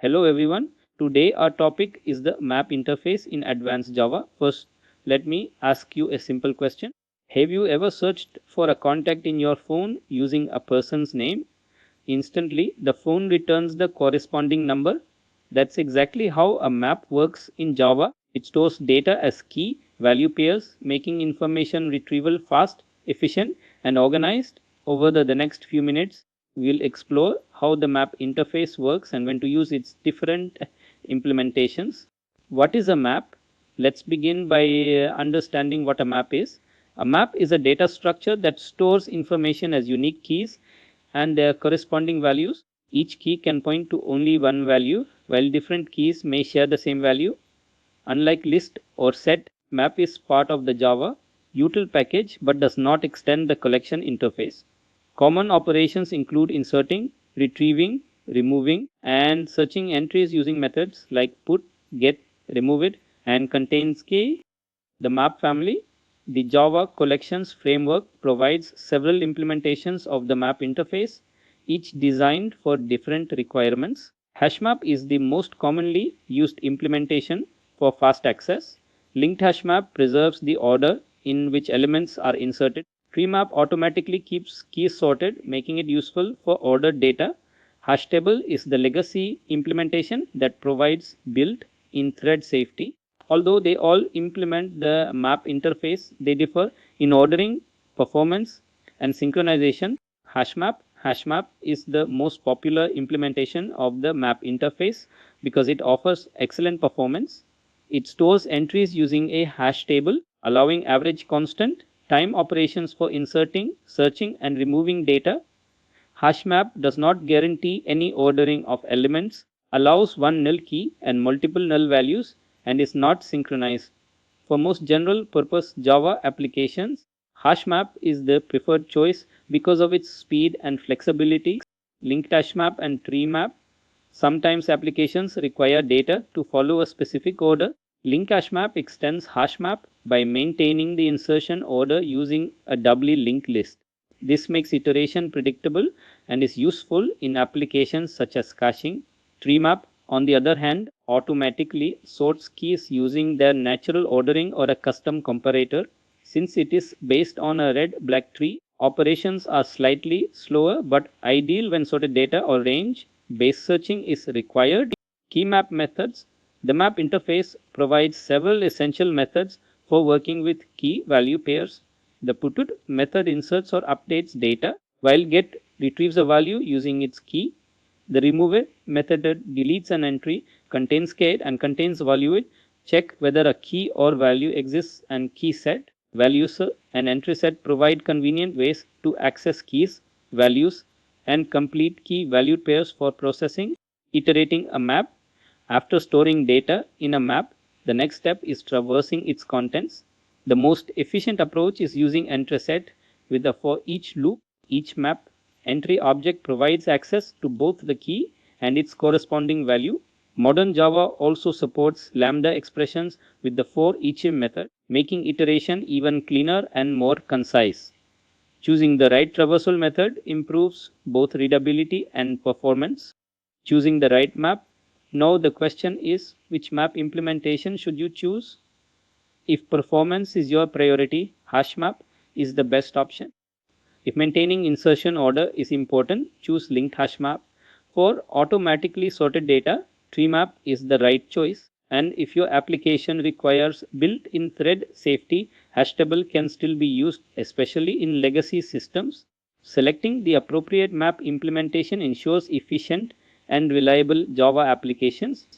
Hello everyone. Today our topic is the map interface in advanced Java. First, let me ask you a simple question. Have you ever searched for a contact in your phone using a person's name? Instantly, the phone returns the corresponding number. That's exactly how a map works in Java. It stores data as key value pairs, making information retrieval fast, efficient, and organized. Over the next few minutes, we'll explore how the map interface works and when to use its different implementations. What is a map? Let's begin by understanding what a map is. A map is a data structure that stores information as unique keys and their corresponding values. Each key can point to only one value, while different keys may share the same value. Unlike list or set, map is part of the Java util package but does not extend the collection interface. Common operations include inserting, retrieving, removing, and searching entries using methods like put, get, remove it, and contains key. The map family. The Java Collections framework provides several implementations of the map interface, each designed for different requirements. HashMap is the most commonly used implementation for fast access. Linked HashMap preserves the order in which elements are inserted. TreeMap automatically keeps keys sorted, making it useful for ordered data. Hashtable is the legacy implementation that provides built-in thread safety. Although they all implement the map interface, they differ in ordering, performance, and synchronization. HashMap is the most popular implementation of the map interface because it offers excellent performance. It stores entries using a hash table, allowing average constant time operations for inserting, searching, and removing data. HashMap does not guarantee any ordering of elements, allows one null key and multiple null values, and is not synchronized. For most general purpose Java applications, HashMap is the preferred choice because of its speed and flexibility. Linked HashMap and TreeMap. Sometimes applications require data to follow a specific order. Linked HashMap extends HashMap by maintaining the insertion order using a doubly linked list. This makes iteration predictable and is useful in applications such as caching. TreeMap, on the other hand, automatically sorts keys using their natural ordering or a custom comparator. Since it is based on a red-black tree, operations are slightly slower but ideal when sorted data or range. Base searching is required. Key map methods. The map interface provides several essential methods for working with key value pairs. The putut method inserts or updates data, while get retrieves a value using its key. The remove method deletes an entry, contains key and contains value. Check whether a key or value exists, and key set. Values and entry set provide convenient ways to access keys, values, and complete key value pairs for processing. Iterating a map. After storing data in a map, the next step is traversing its contents. The most efficient approach is using entry set with a for each loop. Each map entry object provides access to both the key and its corresponding value. Modern Java also supports lambda expressions with the for each method, making iteration even cleaner and more concise. Choosing the right traversal method improves both readability and performance. Choosing the right map. Now the question is, which map implementation should you choose? If performance is your priority, HashMap is the best option. If maintaining insertion order is important, choose linked HashMap. For automatically sorted data, TreeMap is the right choice. And if your application requires built-in thread safety, Hashtable can still be used, especially in legacy systems. Selecting the appropriate map implementation ensures efficient and reliable Java applications.